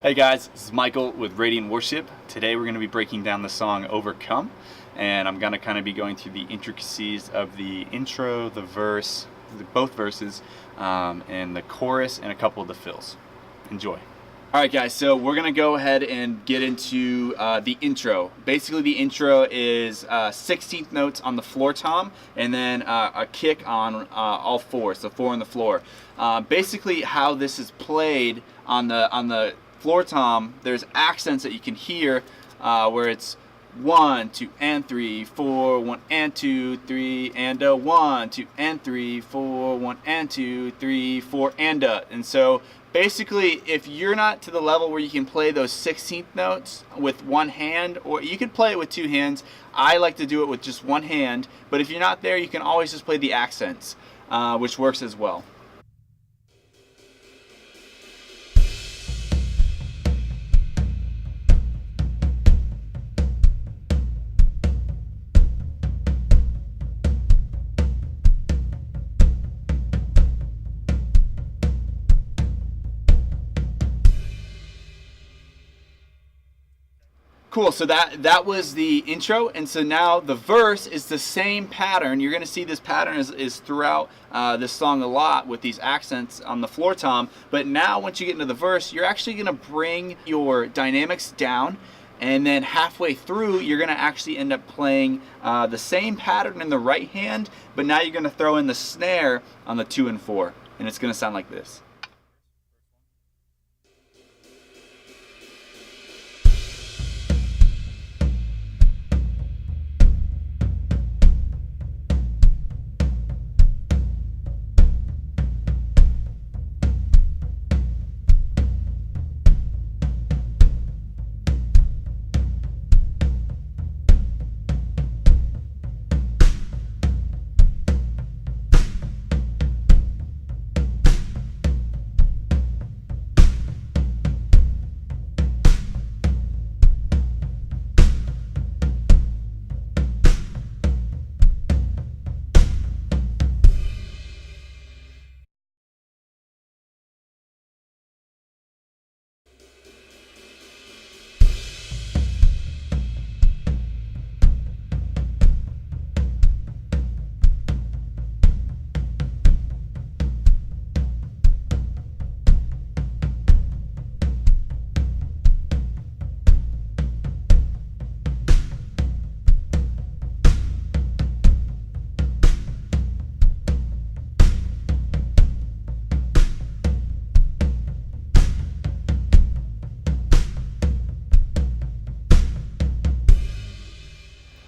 Hey guys, this is Michael with Radiant Worship. Today we're going to be breaking down the song Overcome, and I'm going to kind of be going through the intricacies of the intro, the verse, both verses, and the chorus, and a couple of the fills. Enjoy. Alright guys, so we're going to go ahead and get into the intro. Basically the intro is 16th notes on the floor tom, and then a kick on all four, so four on the floor. Basically how this is played on the floor tom, there's accents that you can hear where it's 1, 2, and 3, 4, 1, and 2, 3, and a 1, 2, and 3, 4, 1, and 2, 3, 4, and a. And so basically, if you're not to the level where you can play those 16th notes with one hand, or you could play it with two hands. I like to do it with just one hand, but if you're not there, you can always just play the accents, which works as well. Cool, so that was the intro, and so now the verse is the same pattern. You're going to see this pattern is throughout this song a lot with these accents on the floor tom, but now once you get into the verse, you're actually going to bring your dynamics down, and then halfway through, you're going to actually end up playing the same pattern in the right hand, but now you're going to throw in the snare on the 2 and 4, and it's going to sound like this.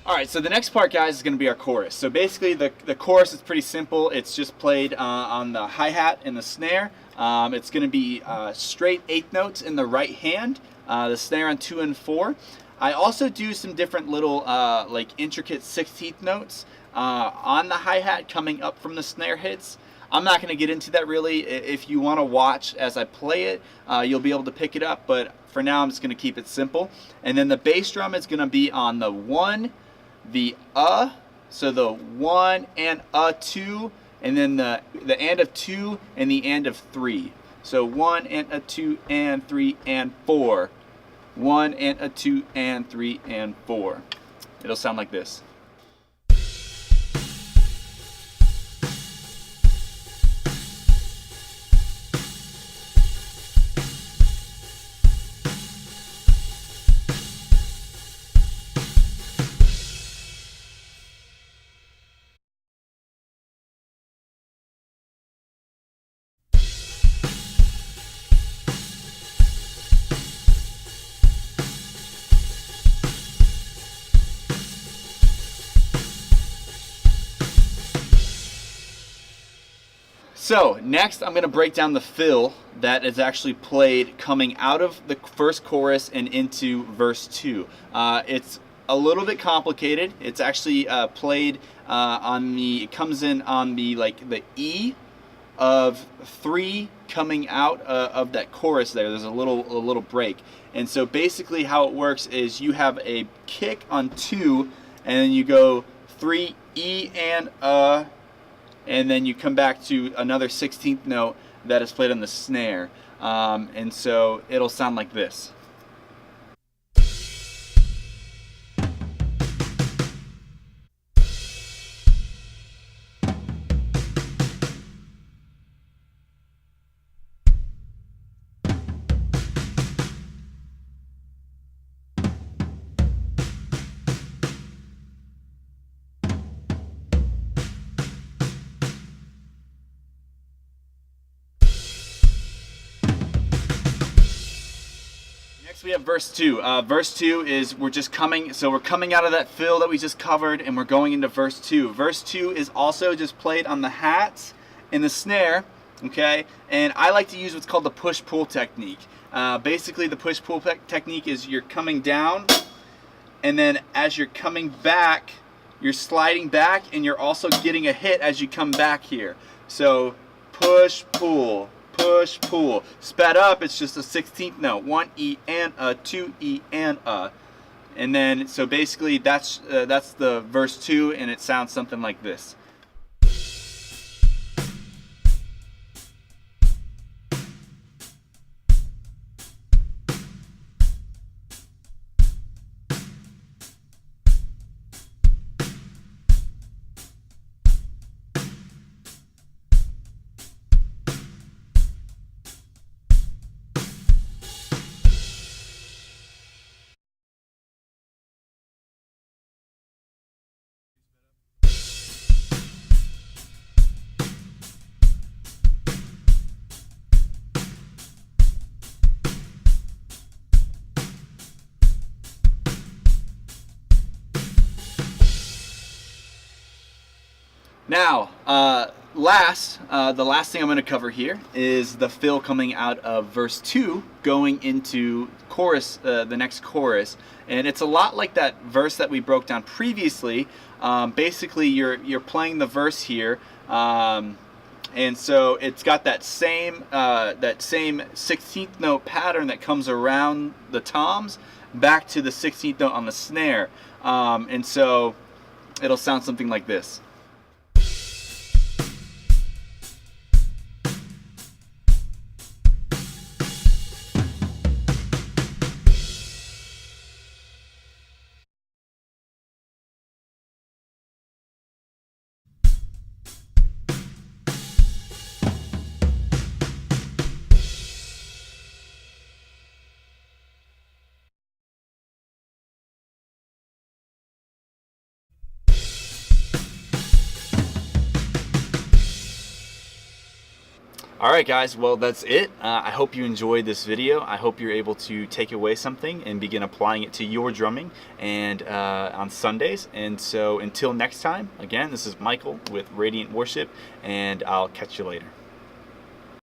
Alright, so the next part, guys, is going to be our chorus. So basically the chorus is pretty simple. It's just played on the hi-hat and the snare. It's going to be straight 8th notes in the right hand, the snare on 2 and 4. I also do some different little like intricate 16th notes on the hi-hat coming up from the snare hits. I'm not going to get into that really. If you want to watch as I play it, you'll be able to pick it up, but for now I'm just going to keep it simple. And then the bass drum is going to be on the 1, the so the 1 and 2, and then the and of 2 and the and of 3. So 1 and a 2 and 3 and 4. 1 and a 2 and 3 and 4. It'll sound like this. So next I'm going to break down the fill that is actually played coming out of the first chorus and into verse 2. It's a little bit complicated. It's actually played on the, it comes in on the the E of 3 coming out of that chorus there. There's a little break. And so basically how it works is you have a kick on 2 and then you go 3 E and then you come back to another 16th note that is played on the snare. And so it'll sound like this. Next we have verse 2. Verse 2 is we're coming out of that fill that we just covered, and we're going into verse 2. Verse 2 is also just played on the hats and the snare, okay? And I like to use what's called the push-pull technique. Basically the push-pull technique is you're coming down, and then as you're coming back, you're sliding back, and you're also getting a hit as you come back here. So push-pull. Push, pull. Sped up, it's just a 16th note. 1 E and a, 2 E and a. And then, so basically that's the verse 2, and it sounds something like this. Now, the last thing I'm going to cover here is the fill coming out of verse 2 going into chorus, the next chorus. And it's a lot like that verse that we broke down previously. Basically, you're playing the verse here, and so it's got that same 16th note pattern that comes around the toms back to the 16th note on the snare. And so it'll sound something like this. Alright guys, well that's it. I hope you enjoyed this video. I hope you're able to take away something and begin applying it to your drumming and on Sundays. And so until next time, again, this is Michael with Radiant Worship, and I'll catch you later.